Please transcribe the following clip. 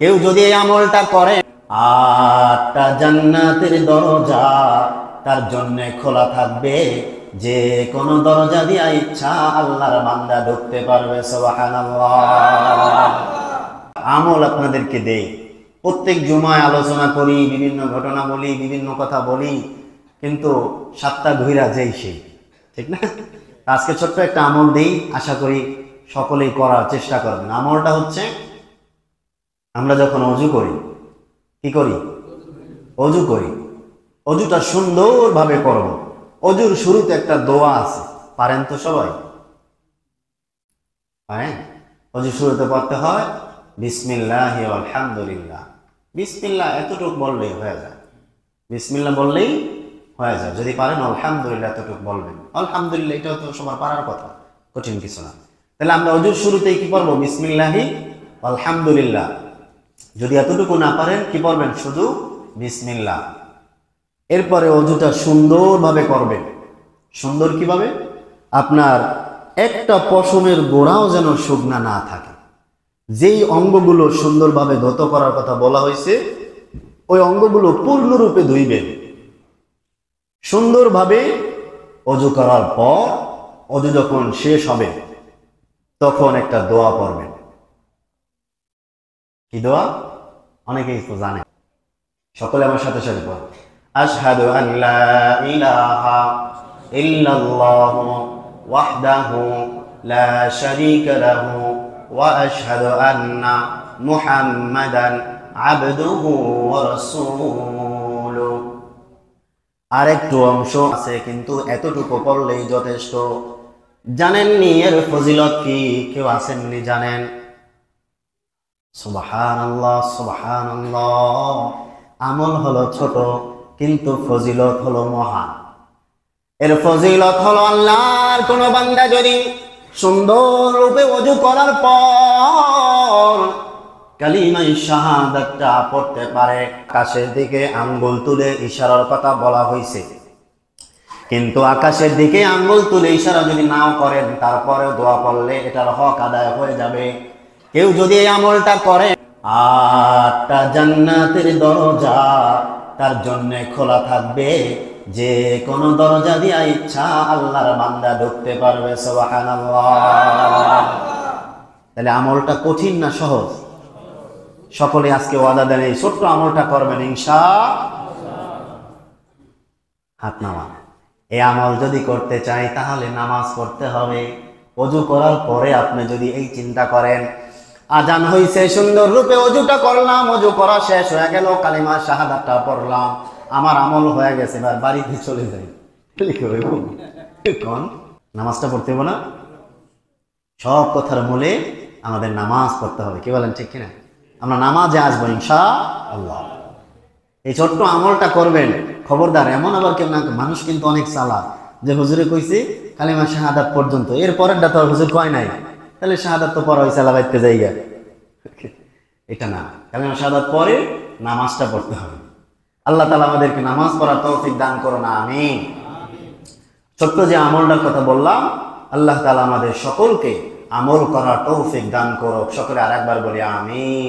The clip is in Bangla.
কেউ যদি এই আমলটা করে, 8টা জান্নাতের দরজা তার জন্য খোলা থাকবে। যে কোনো দরজা দিয়া ইচ্ছা আল্লাহর বান্দা ঢুকতে পারবে। সুবহানাল্লাহ। আমল আপনাদেরকে দেই, প্রত্যেক জুমায় আলোচনা করি, বিভিন্ন ঘটনা বলি, বিভিন্ন কথা বলি, কিন্তু 7টা ঘুরা যেই সেই, ঠিক না? আজকে ছোট্ট একটা আমল দেই, আশা করি সকলেই করার চেষ্টা করবেন। আমলটা হচ্ছে, আমরা যখন অজু করি, কি করি? অজু করি। অজুটা সুন্দরভাবে করব। অজুর শুরুতে একটা দোয়া আছে, পারেন তো সবাই? হ্যাঁ, অজুর শুরুতে পড়তে হয় বিসমিল্লাহি আলহামদুলিল্লাহ। বিসমিল্লাহ এতটুকু বললেই হয়ে যায়, বিসমিল্লাহ বললেই হয়ে যায়। যদি পারেন আলহামদুলিল্লাহ এতটুকু বলবেন। আলহামদুলিল্লাহ এটাও তো সবার পারার কথা, কঠিন কিছু না। তাহলে আমরা অজুর শুরুতেই কি পড়বো? বিসমিল্লাহি আলহামদুলিল্লাহ। যদি এতটুকু না পারেন, কি পড়বেন? শুধু বিসমিল্লাহ। এরপরে অজুটা সুন্দরভাবে করবেন। সুন্দর কিভাবে? আপনার একটা পশমের গোড়াও যেন শুকনা না থাকে। যেই অঙ্গগুলো সুন্দরভাবে ধৌত করার কথা বলা হয়েছে, ওই অঙ্গগুলো পূর্ণরূপে ধুইবেন। সুন্দরভাবে অজু করার পর, অজু যখন শেষ হবে, তখন একটা দোয়া পড়বেন। কি দোয়া? অনেকেই তো জানে, সকলে আমার সাথে সাথে পড়। আশহাদু আল্লা ইলাহা ইল্লাল্লাহু ওয়াহদাহু লা শারীকা লাহু ওয়া আশহাদু আন্না মুহাম্মাদান আবদুহু ওয়া রাসূলুহু। আরেকটু অংশ আছে, কিন্তু এতটুকু পড়লেই যথেষ্ট। জানেননি এর ফজিলত কি? কেউ আসেননি জানেন? সুবহানাল্লাহ, সুবহানাল্লাহ। আমল হলো ছোট, কিন্তু ফজিলত হলো মহান। এর ফজিলত হলো, আল্লাহর কোন বান্দা যদি সুন্দর রূপে ওযু করার পর কালিমায়ে শাহাদাতটা পড়তে পারে, আকাশের দিকে আঙ্গুল তুলে ইশারার কথা বলা হয়েছে, কিন্তু আকাশের দিকে আঙ্গুল তুলে ইশারা যদি নাও করেন, তারপরেও দোয়া পড়লে এটার হক আদায় হয়ে যাবে। কেউ যদি এই আমলটা করে, 8টা জান্নাতের দরজা তার জন্য খোলা থাকবে। যে কোনো দরজা দিয়া ইচ্ছা আল্লাহর বান্দা ঢুকতে পারবে। সুবহানাল্লাহ। তাহলে আমলটা কঠিন না সহজ? সকলে আজকে ওয়াদা দেন এই ছোট্ট আমলটা করবেন ইনশাআল্লাহ। হাত নামান। এই আমল যদি করতে চাই, তাহলে নামাজ পড়তে হবে। ওযু করার পরে আপনি যদি এই চিন্তা করেন, আজান হইছে, সুন্দর রূপে ওযুটা করলাম, ওযু করা শেষ হয়ে গেল, কালিমা শাহাদাতটা পড়লাম, আমার আমল হয়ে গেছে, এবার বাড়িতে চলে যাই, কোন নামাজটা পড়তে হবে না? সব কথার মূলে আমাদের নামাজ পড়তে হবে। কি বলেন, ঠিক কিনা? আমরা নামাজে আসবো ইনশাআল্লাহ। এই ছোট্ট আমলটা করবেন। খবরদার এমন আবার কেউ না, মানুষ কিন্তু অনেক চালাক, যে হুজুরে কইছে কালিমা শাহাদাত পর্যন্ত, এর পরেরটা তো হুজুর কয় নাই, তাহলে শাহাদাত তো পড়া হয়েছে, আলাবাইতে যাইগা। এটা না, কালিমা শাহাদাত পরে নামাজটা পড়তে হবে। আল্লাহ তাআলা আমাদেরকে নামাজ পড়ার তৌফিক দান করুন, আমিন। ছোট্ট যে আমলটার কথা বললাম, আল্লাহ তাআলা আমাদের সকলকে আমল করার তৌফিক দান করুক। সকলে আরেকবার বলি আমিন।